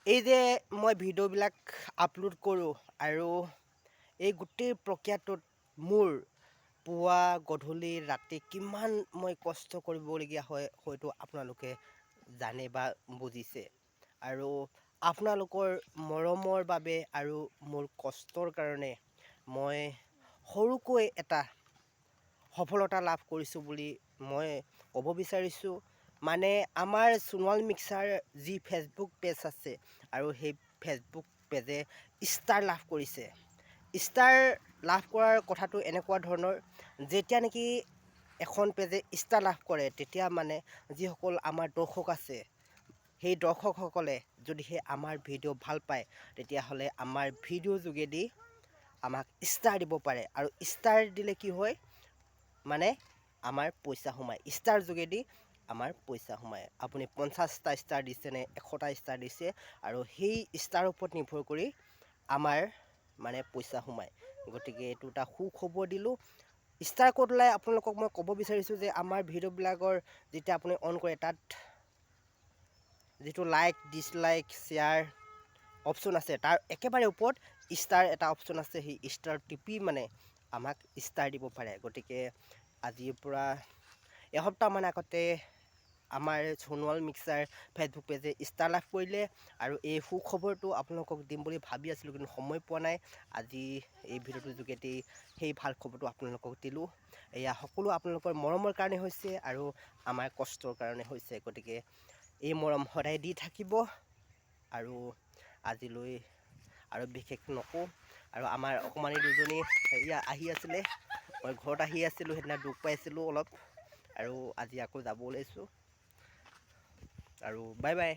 এই যে মই ভিডিঅ'বিলাক আপলোড কৰোঁ আৰু এই গোটেই প্ৰক্ৰিয়াটোত মোৰ পুৱা গধূলি ৰাতি কিমান মই কষ্ট কৰিবলগীয়া হয় হয়তো আপোনালোকে জানে বা বুজিছে। আৰু আপোনালোকৰ মৰমৰ বাবে আৰু মোৰ কষ্টৰ কাৰণে মই সৰুকৈ এটা সফলতা লাভ কৰিছোঁ বুলি মই ক'ব বিচাৰিছোঁ। মানে আমাৰ সোণোৱাল মিক্সাৰ যি ফেচবুক পেজ আছে আৰু সেই ফেচবুক পেজে ষ্টাৰ লাভ কৰিছে। ষ্টাৰ লাভ কৰাৰ কথাটো এনেকুৱা ধৰণৰ, যেতিয়া নেকি এখন পেজে ষ্টাৰ লাভ কৰে তেতিয়া মানে যিসকল আমাৰ দৰ্শক আছে সেই দৰ্শকসকলে যদিহে আমাৰ ভিডিঅ' ভাল পায় তেতিয়াহ'লে আমাৰ ভিডিঅ'ৰ যোগেদি আমাক ষ্টাৰ দিব পাৰে। আৰু ষ্টাৰ দিলে কি হয়, মানে আমাৰ পইচা সোমায়। ষ্টাৰ যোগেদি আমাৰ পইচা সোমায়। আপুনি 50টা ষ্টাৰ দিছে নে 100টা ষ্টাৰ দিছে, আৰু সেই ষ্টাৰৰ ওপৰত নিৰ্ভৰ কৰি আমাৰ মানে পইচা সোমায়। গতিকে এইটো এটা সুখবৰ দিলোঁ। ষ্টাৰ ক'ত ওলাই আপোনালোকক মই ক'ব বিচাৰিছোঁ যে আমাৰ ভিডিঅ'বিলাকৰ যেতিয়া আপুনি অন কৰে তাত যিটো লাইক ডিছলাইক শ্বেয়াৰ অপশ্যন আছে তাৰ একেবাৰে ওপৰত ষ্টাৰ এটা অপশ্যন আছে। সেই ষ্টাৰ টিপি মানে আমাক ষ্টাৰ দিব পাৰে। গতিকে আজিৰ পৰা এসপ্তাহমান আগতে আমাৰ সোণোৱাল মিক্সাৰ ফেচবুক পেজে ষ্টাৰ লাভ কৰিলে, আৰু এই সুখবৰটো আপোনালোকক দিম বুলি ভাবি আছিলোঁ কিন্তু সময় পোৱা নাই। আজি এই ভিডিঅ'টোৰ যোগেদি সেই ভাল খবৰটো আপোনালোকক দিলোঁ। এয়া সকলো আপোনালোকৰ মৰমৰ কাৰণে হৈছে আৰু আমাৰ কষ্টৰ কাৰণে হৈছে। গতিকে এই মৰম সদায় দি থাকিব। আৰু আজিলৈ আৰু বিশেষ নকওঁ। আৰু আমাৰ অকণমানি দুজনী আহি আছিলে, মই ঘৰত আহি আছিলোঁ, সেইদিনা দুখ পাইছিলোঁ অলপ, আৰু আজি আকৌ যাব ওলাইছোঁ। আৰু বাই বাই।